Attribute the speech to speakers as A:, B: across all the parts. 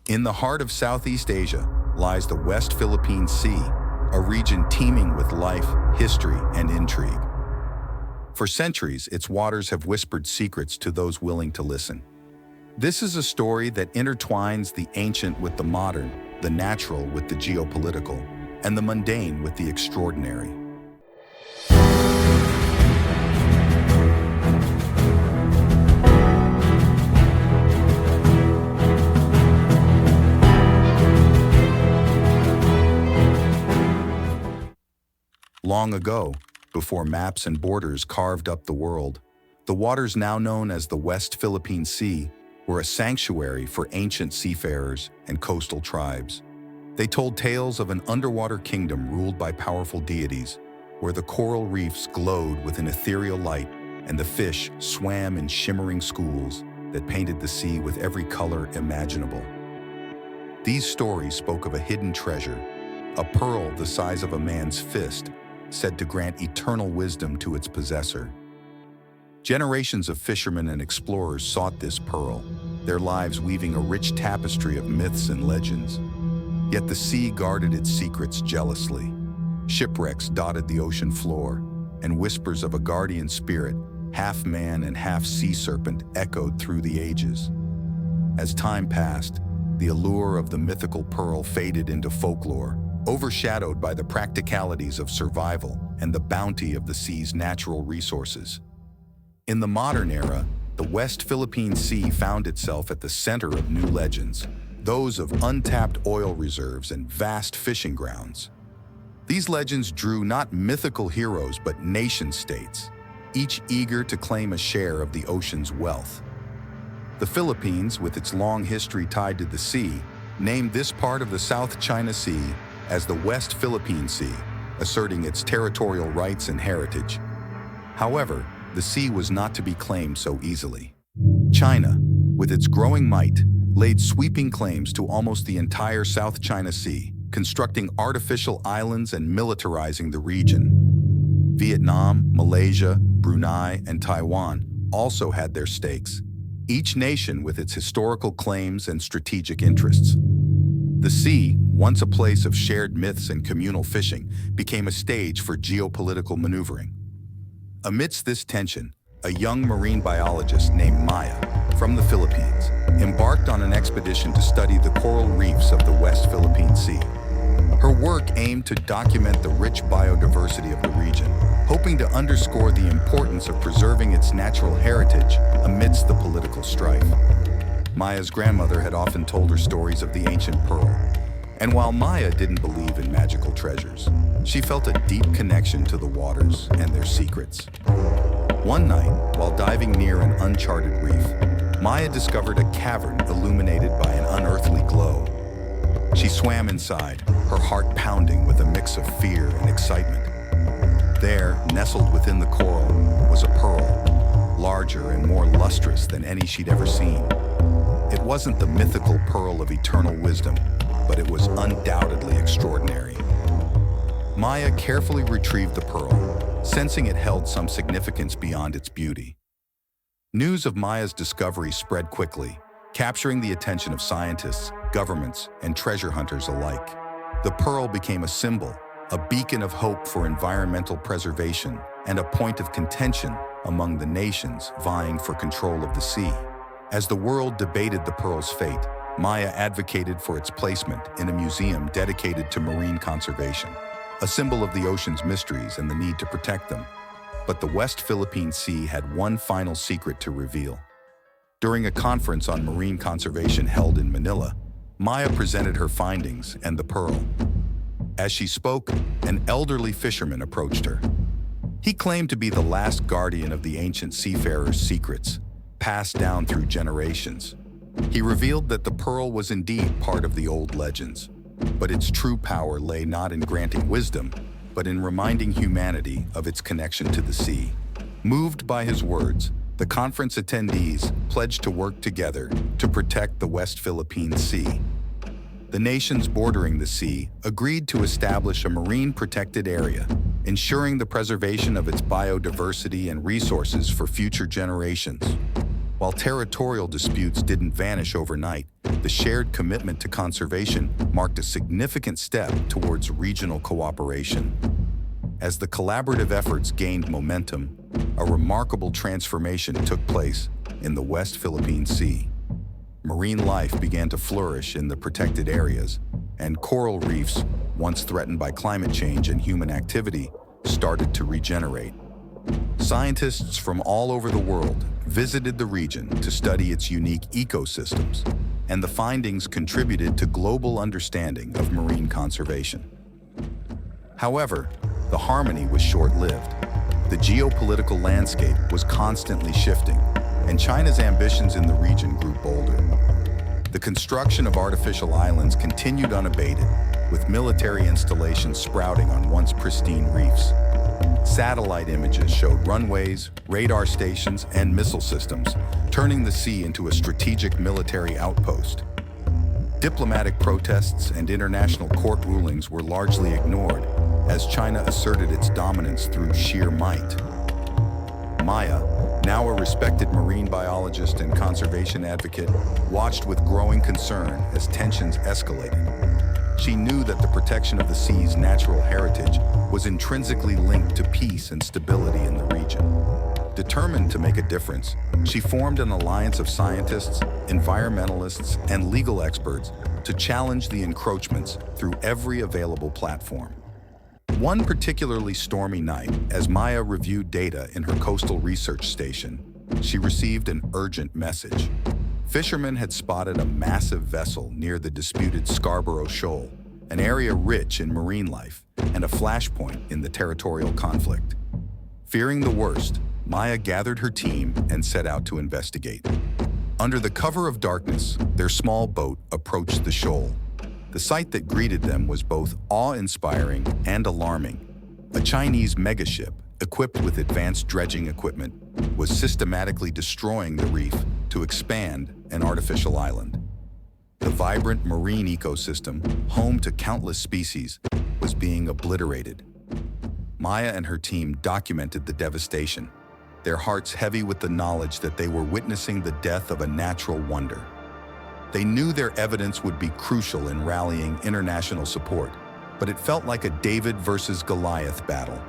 A: In the heart of Southeast Asia lies the West Philippine Sea, a region teeming with life, history, and intrigue. For centuries, its waters have whispered secrets to those willing to listen. This is a story that intertwines the ancient with the modern, the natural with the geopolitical, and the mundane with the extraordinary. Long ago, before maps and borders carved up the world, the waters now known as the West Philippine Sea were a sanctuary for ancient seafarers and coastal tribes. They told tales of an underwater kingdom ruled by powerful deities, where the coral reefs glowed with an ethereal light and the fish swam in shimmering schools that painted the sea with every color imaginable. These stories spoke of a hidden treasure, a pearl the size of a man's fist, said to grant eternal wisdom to its possessor. Generations of fishermen and explorers sought this pearl, their lives weaving a rich tapestry of myths and legends. Yet the sea guarded its secrets jealously. Shipwrecks dotted the ocean floor, and whispers of a guardian spirit, half man and half sea serpent, echoed through the ages. As time passed, the allure of the mythical pearl faded into folklore, overshadowed by the practicalities of survival and the bounty of the sea's natural resources. In the modern era, the West Philippine Sea found itself at the center of new legends, those of untapped oil reserves and vast fishing grounds. These legends drew not mythical heroes but nation-states, each eager to claim a share of the ocean's wealth. The Philippines, with its long history tied to the sea, named this part of the South China Sea as the West Philippine Sea, asserting its territorial rights and heritage. However, the sea was not to be claimed so easily. China, with its growing might, laid sweeping claims to almost the entire South China Sea, constructing artificial islands and militarizing the region. Vietnam, Malaysia, Brunei, and Taiwan also had their stakes, each nation with its historical claims and strategic interests. The sea, once a place of shared myths and communal fishing, became a stage for geopolitical maneuvering. Amidst this tension, a young marine biologist named Maya, from the Philippines, embarked on an expedition to study the coral reefs of the West Philippine Sea. Her work aimed to document the rich biodiversity of the region, hoping to underscore the importance of preserving its natural heritage amidst the political strife. Maya's grandmother had often told her stories of the ancient pearl, and while Maya didn't believe in magical treasures, she felt a deep connection to the waters and their secrets. One night, while diving near an uncharted reef, Maya discovered a cavern illuminated by an unearthly glow. She swam inside, her heart pounding with a mix of fear and excitement. There, nestled within the coral, was a pearl, larger and more lustrous than any she'd ever seen. It wasn't the mythical pearl of eternal wisdom, but it was undoubtedly extraordinary. Maya carefully retrieved the pearl, sensing it held some significance beyond its beauty. News of Maya's discovery spread quickly, capturing the attention of scientists, governments, and treasure hunters alike. The pearl became a symbol, a beacon of hope for environmental preservation, and a point of contention among the nations vying for control of the sea. As the world debated the pearl's fate, Maya advocated for its placement in a museum dedicated to marine conservation, a symbol of the ocean's mysteries and the need to protect them. But the West Philippine Sea had one final secret to reveal. During a conference on marine conservation held in Manila, Maya presented her findings and the pearl. As she spoke, an elderly fisherman approached her. He claimed to be the last guardian of the ancient seafarers' secrets, passed down through generations. He revealed that the pearl was indeed part of the old legends, but its true power lay not in granting wisdom, but in reminding humanity of its connection to the sea. Moved by his words, the conference attendees pledged to work together to protect the West Philippine Sea. The nations bordering the sea agreed to establish a marine protected area, ensuring the preservation of its biodiversity and resources for future generations. While territorial disputes didn't vanish overnight, the shared commitment to conservation marked a significant step towards regional cooperation. As the collaborative efforts gained momentum, a remarkable transformation took place in the West Philippine Sea. Marine life began to flourish in the protected areas, and coral reefs, once threatened by climate change and human activity, started to regenerate. Scientists from all over the world visited the region to study its unique ecosystems, and the findings contributed to global understanding of marine conservation. However, the harmony was short-lived. The geopolitical landscape was constantly shifting, and China's ambitions in the region grew bolder. The construction of artificial islands continued unabated, with military installations sprouting on once pristine reefs. Satellite images showed runways, radar stations, and missile systems, turning the sea into a strategic military outpost. Diplomatic protests and international court rulings were largely ignored, as China asserted its dominance through sheer might. Maya, now a respected marine biologist and conservation advocate, watched with growing concern as tensions escalated. She knew that the protection of the sea's natural heritage was intrinsically linked to peace and stability in the region. Determined to make a difference, she formed an alliance of scientists, environmentalists, and legal experts to challenge the encroachments through every available platform. One particularly stormy night, as Maya reviewed data in her coastal research station, she received an urgent message. Fishermen had spotted a massive vessel near the disputed Scarborough Shoal, an area rich in marine life and a flashpoint in the territorial conflict. Fearing the worst, Maya gathered her team and set out to investigate. Under the cover of darkness, their small boat approached the shoal. The sight that greeted them was both awe-inspiring and alarming. A Chinese megaship, equipped with advanced dredging equipment, was systematically destroying the reef to expand an artificial island. The vibrant marine ecosystem, home to countless species, was being obliterated. Maya and her team documented the devastation, their hearts heavy with the knowledge that they were witnessing the death of a natural wonder. They knew their evidence would be crucial in rallying international support, but it felt like a David versus Goliath battle.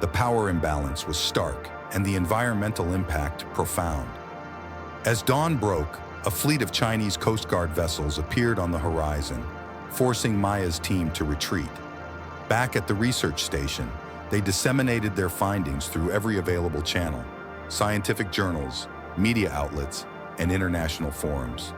A: The power imbalance was stark, and the environmental impact profound. As dawn broke, a fleet of Chinese Coast Guard vessels appeared on the horizon, forcing Maya's team to retreat. Back at the research station, they disseminated their findings through every available channel: scientific journals, media outlets, and international forums.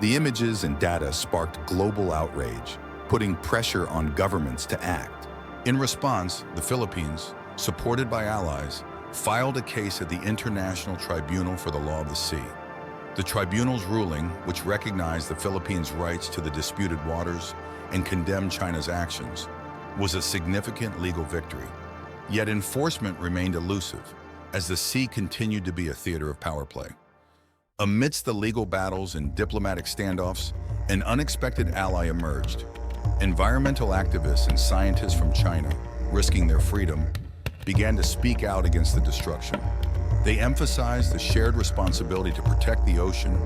A: The images and data sparked global outrage, putting pressure on governments to act.
B: In response, the Philippines, supported by allies, filed a case at the International Tribunal for the Law of the Sea. The tribunal's ruling, which recognized the Philippines' rights to the disputed waters and condemned China's actions, was a significant legal victory. Yet enforcement remained elusive, as the sea continued to be a theater of power play. Amidst the legal battles and diplomatic standoffs, an unexpected ally emerged. Environmental activists and scientists from China, risking their freedom, began to speak out against the destruction. They emphasized the shared responsibility to protect the ocean,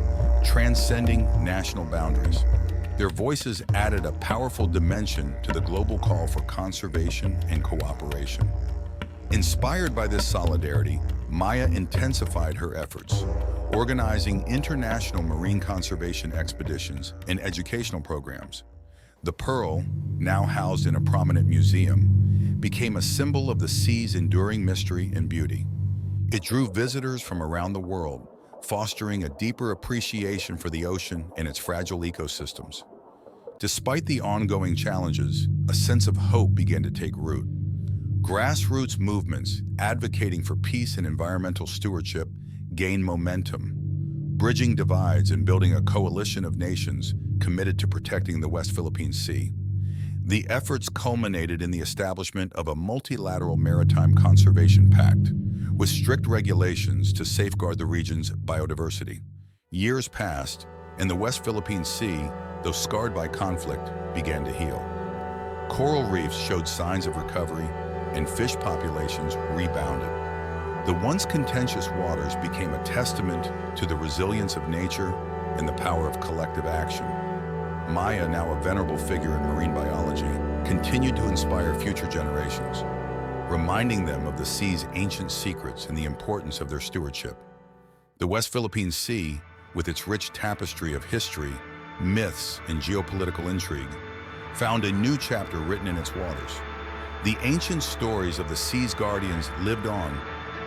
B: transcending national boundaries. Their voices added a powerful dimension to the global call for conservation and cooperation. Inspired by this solidarity, Maya intensified her efforts, organizing international marine conservation expeditions and educational programs. The Pearl, now housed in a prominent museum, became a symbol of the sea's enduring mystery and beauty. It drew visitors from around the world, fostering a deeper appreciation for the ocean and its fragile ecosystems. Despite the ongoing challenges, a sense of hope began to take root. Grassroots movements advocating for peace and environmental stewardship gained momentum, bridging divides and building a coalition of nations committed to protecting the West Philippine Sea. The efforts culminated in the establishment of a multilateral maritime conservation pact, with strict regulations to safeguard the region's biodiversity. Years passed, and the West Philippine Sea, though scarred by conflict, began to heal. Coral reefs showed signs of recovery, and fish populations rebounded. The once contentious waters became a testament to the resilience of nature and the power of collective action. Maya, now a venerable figure in marine biology, continued to inspire future generations, reminding them of the sea's ancient secrets and the importance of their stewardship. The West Philippine Sea, with its rich tapestry of history, myths, and geopolitical intrigue, found a new chapter written in its waters. The ancient stories of the sea's guardians lived on,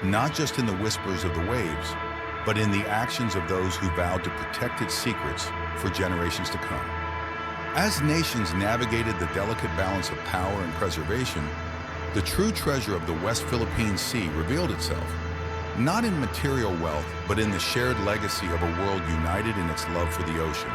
B: not just in the whispers of the waves, but in the actions of those who vowed to protect its secrets for generations to come. As nations navigated the delicate balance of power and preservation, the true treasure of the West Philippine Sea revealed itself, not in material wealth, but in the shared legacy of a world united in its love for the ocean.